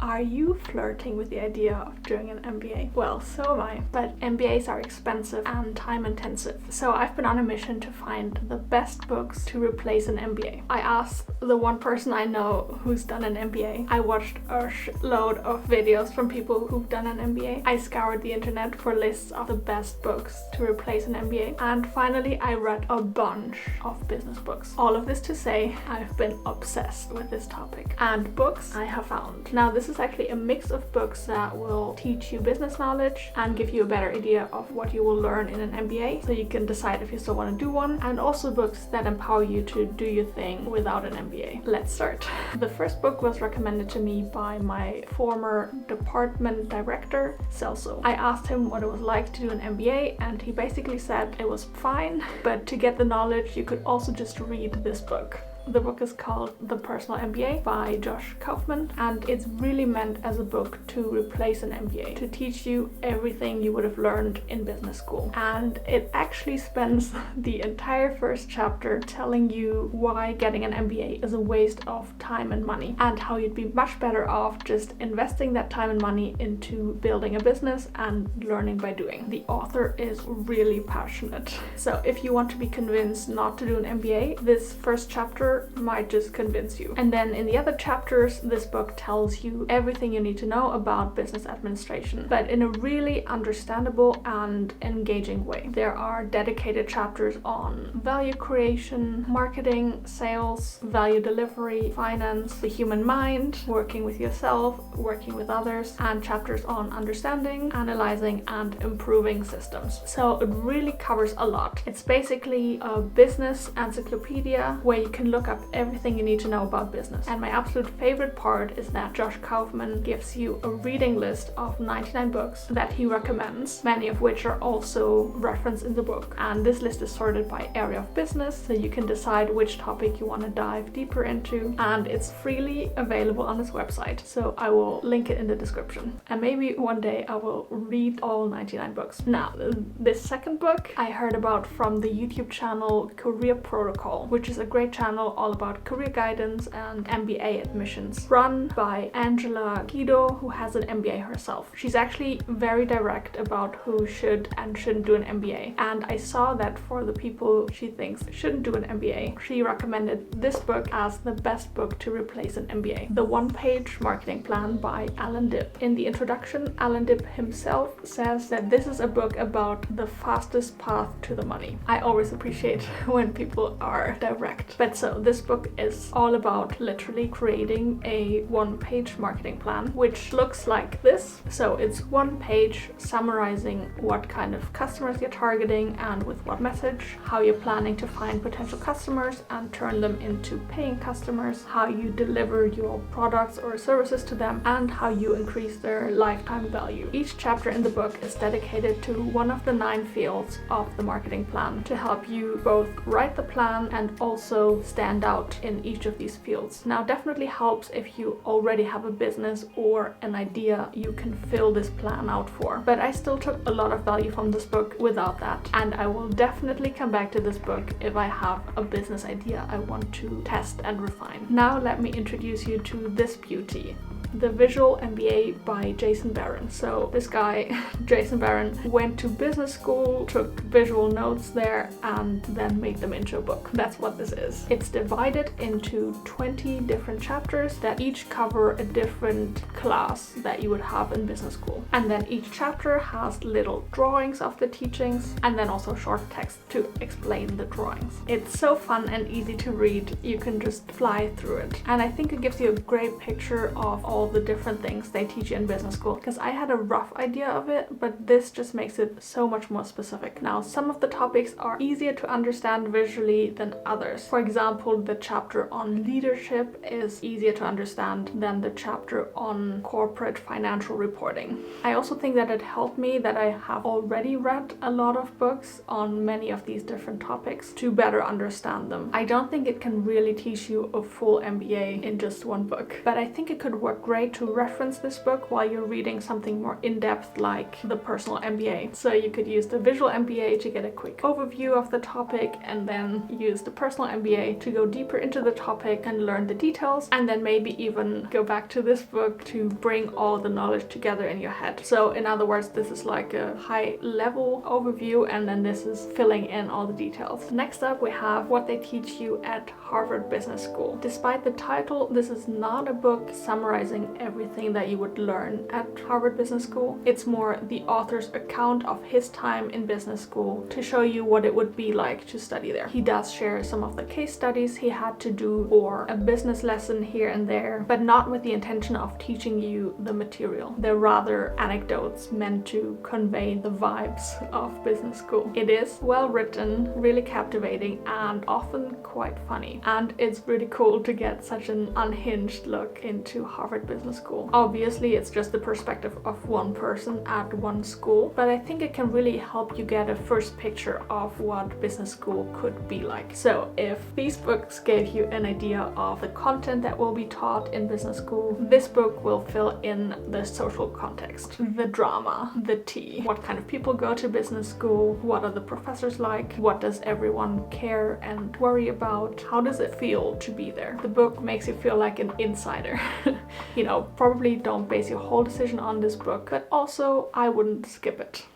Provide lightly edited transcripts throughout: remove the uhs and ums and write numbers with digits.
Are you flirting with the idea of doing an MBA? Well, so am I, but MBAs are expensive and time intensive. So I've been on a mission to find the best books to replace an MBA. I asked the one person I know who's done an MBA. I watched a load of videos from people who've done an MBA. I scoured the internet for lists of the best books to replace an MBA. And finally, I read a bunch of business books. All of this to say, I've been obsessed with this topic. And books I have found. Now, this is actually a mix of books that will teach you business knowledge and give you a better idea of what you will learn in an MBA, so you can decide if you still want to do one, and also books that empower you to do your thing without an MBA. Let's start. The first book was recommended to me by my former department director, Celso. I asked him what it was like to do an MBA, and he basically said it was fine, but to get the knowledge you could also just read this book. The book is called The Personal MBA by Josh Kaufman, and it's really meant as a book to replace an MBA, to teach you everything you would have learned in business school. And it actually spends the entire first chapter telling you why getting an MBA is a waste of time and money, and how you'd be much better off just investing that time and money into building a business and learning by doing. The author is really passionate. So if you want to be convinced not to do an MBA, this first chapter might just convince you. And then in the other chapters, this book tells you everything you need to know about business administration, but in a really understandable and engaging way. There are dedicated chapters on value creation, marketing, sales, value delivery, finance, the human mind, working with yourself, working with others, and chapters on understanding, analyzing, and improving systems. So it really covers a lot. It's basically a business encyclopedia where you can look up everything you need to know about business. And my absolute favorite part is that Josh Kaufman gives you a reading list of 99 books that he recommends, many of which are also referenced in the book. And this list is sorted by area of business, so you can decide which topic you want to dive deeper into, and it's freely available on his website, so I will link it in the description. And maybe one day I will read all 99 books. Now, this second book I heard about from the YouTube channel Career Protocol, which is a great channel all about career guidance and MBA admissions, run by Angela Guido, who has an MBA herself. She's actually very direct about who should and shouldn't do an MBA, and I saw that for the people she thinks shouldn't do an MBA, she recommended this book as the best book to replace an MBA, The One-Page Marketing Plan by Alan Dipp. In the introduction, Alan Dipp himself says that this is a book about the fastest path to the money. I always appreciate when people are direct, but so this book is all about literally creating a one-page marketing plan, which looks like this. So it's one page summarizing what kind of customers you're targeting and with what message, how you're planning to find potential customers and turn them into paying customers, how you deliver your products or services to them, and how you increase their lifetime value. Each chapter in the book is dedicated to one of the 9 fields of the marketing plan to help you both write the plan and also stand out in each of these fields. Now, definitely helps if you already have a business or an idea you can fill this plan out for. But I still took a lot of value from this book without that, and I will definitely come back to this book if I have a business idea I want to test and refine. Now let me introduce you to this beauty. The Visual MBA by Jason Barron. So this guy, Jason Barron, went to business school, took visual notes there, and then made them into a book. That's what this is. It's divided into 20 different chapters that each cover a different class that you would have in business school. And then each chapter has little drawings of the teachings, and then also short text to explain the drawings. It's so fun and easy to read. You can just fly through it. And I think it gives you a great picture of all the different things they teach you in business school, because I had a rough idea of it, but this just makes it so much more specific. Now, some of the topics are easier to understand visually than others. For example, the chapter on leadership is easier to understand than the chapter on corporate financial reporting. I also think that it helped me that I have already read a lot of books on many of these different topics to better understand them. I don't think it can really teach you a full MBA in just one book, but I think it could work great to reference this book while you're reading something more in-depth like the Personal MBA. So you could use the Visual MBA to get a quick overview of the topic, and then use the Personal MBA to go deeper into the topic and learn the details, and then maybe even go back to this book to bring all the knowledge together in your head. So in other words, this is like a high level overview, and then this is filling in all the details. Next up, we have What They Teach You at Harvard Business School. Despite the title, this is not a book summarizing everything that you would learn at Harvard Business School. It's more the author's account of his time in business school to show you what it would be like to study there. He does share some of the case studies he had to do or a business lesson here and there, but not with the intention of teaching you the material. They're rather anecdotes meant to convey the vibes of business school. It is well written, really captivating, and often quite funny. And it's really cool to get such an unhinged look into Harvard Business School. Obviously, it's just the perspective of one person at one school, but I think it can really help you get a first picture of what business school could be like. So if these books gave you an idea of the content that will be taught in business school, this book will fill in the social context, the drama, the tea, what kind of people go to business school, what are the professors like, what does everyone care and worry about, how does it feel to be there. The book makes you feel like an insider. You know, probably don't base your whole decision on this book, but also I wouldn't skip it.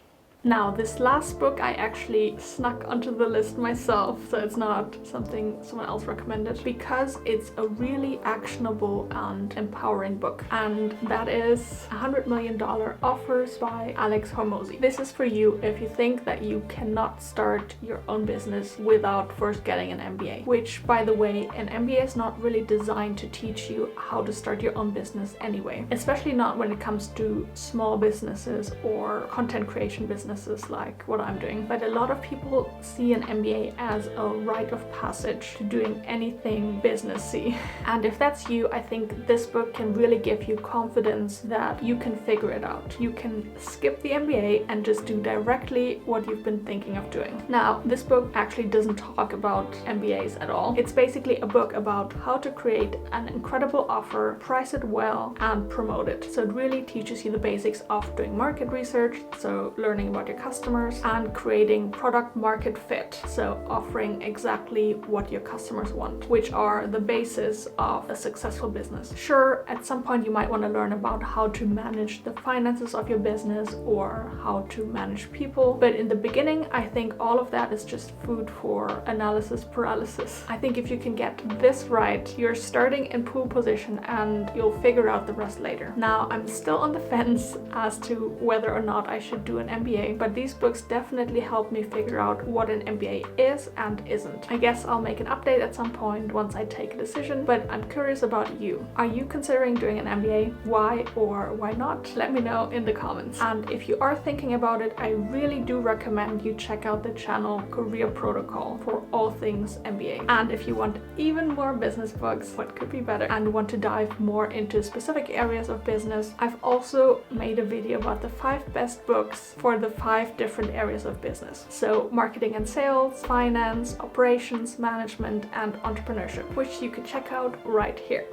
Now, this last book I actually snuck onto the list myself, so it's not something someone else recommended, because it's a really actionable and empowering book, and that is $100 Million Offers by Alex Hormozi. This is for you if you think that you cannot start your own business without first getting an MBA, which, by the way, an MBA is not really designed to teach you how to start your own business anyway, especially not when it comes to small businesses or content creation businesses like what I'm doing. But a lot of people see an MBA as a rite of passage to doing anything businessy. And if that's you, I think this book can really give you confidence that you can figure it out. You can skip the MBA and just do directly what you've been thinking of doing. Now, this book actually doesn't talk about MBAs at all. It's basically a book about how to create an incredible offer, price it well, and promote it. So it really teaches you the basics of doing market research, so learning about your customers, and creating product market fit, so offering exactly what your customers want, which are the basis of a successful business. Sure, at some point you might want to learn about how to manage the finances of your business or how to manage people, but in the beginning I think all of that is just food for analysis paralysis. I think if you can get this right, you're starting in pole position and you'll figure out the rest later. Now, I'm still on the fence as to whether or not I should do an MBA, but these books definitely helped me figure out what an MBA is and isn't. I guess I'll make an update at some point once I take a decision, but I'm curious about you. Are you considering doing an MBA? Why or why not? Let me know in the comments. And if you are thinking about it, I really do recommend you check out the channel Career Protocol for all things MBA. And if you want even more business books, what could be better, and want to dive more into specific areas of business, I've also made a video about the 5 best books for the 5 different areas of business. So marketing and sales, finance, operations, management, and entrepreneurship, which you can check out right here.